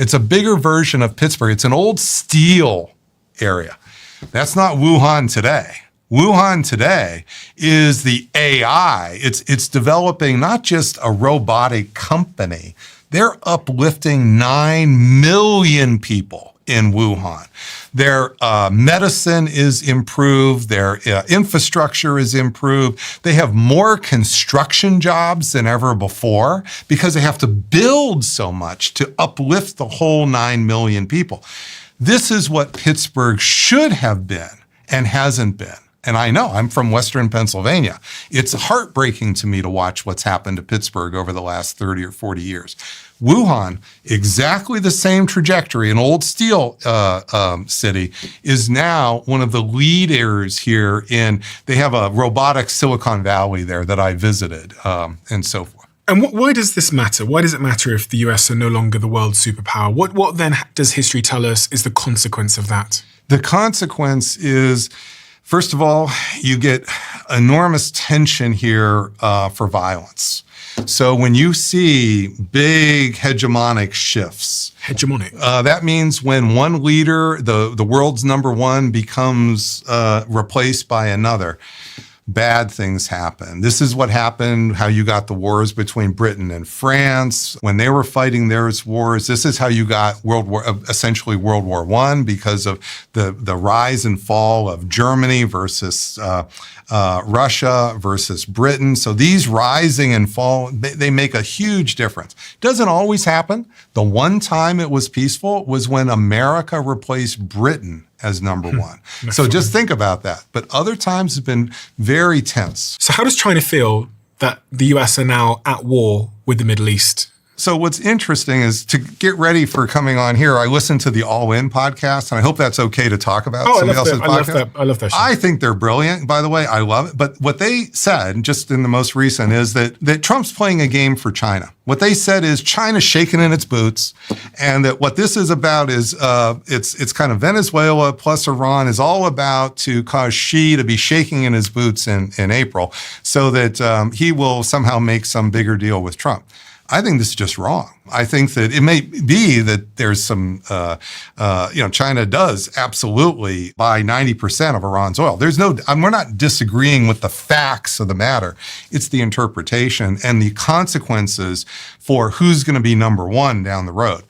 It's a bigger version of Pittsburgh. It's an old steel area. That's not Wuhan today. Wuhan today is the AI. It's developing not just a robotic company. They're uplifting 9 million people in Wuhan. Their medicine is improved. Their infrastructure is improved. They have more construction jobs than ever before because they have to build so much to uplift the whole 9 million people. This is what Pittsburgh should have been and hasn't been. And I know, I'm from Western Pennsylvania. It's heartbreaking to me to watch what's happened to Pittsburgh over the last 30 or 40 years. Wuhan, exactly the same trajectory, an old steel city, is now one of the leaders here they have a robotic Silicon Valley there that I visited and so forth. And why does this matter? Why does it matter if the US are no longer the world superpower? What then does history tell us is the consequence of that? The consequence is, first of all, you get enormous tension here for violence. So when you see big hegemonic shifts, that means when one leader, the world's number one, becomes replaced by another, bad things happen. This is what happened, how you got the wars between Britain and France. When they were fighting their wars, this is how you got essentially World War I, because of the rise and fall of Germany versus Russia versus Britain. So these rising and fall, they make a huge difference. Doesn't always happen. The one time it was peaceful was when America replaced Britain as number one. So just think about that. But other times have been very tense. So how does China feel that the US are now at war with the Middle East? So what's interesting is, to get ready for coming on here, I listened to the All In podcast, and I hope that's okay to talk about somebody else's podcast. I love that show. I think they're brilliant, by the way. I love it. But what they said, just in the most recent, is that Trump's playing a game for China. What they said is China's shaking in its boots, and that what this is about is it's kind of Venezuela plus Iran is all about to cause Xi to be shaking in his boots in April, so that he will somehow make some bigger deal with Trump. I think this is just wrong. I think that it may be that there's some, China does absolutely buy 90% of Iran's oil. We're not disagreeing with the facts of the matter. It's the interpretation and the consequences for who's going to be number one down the road.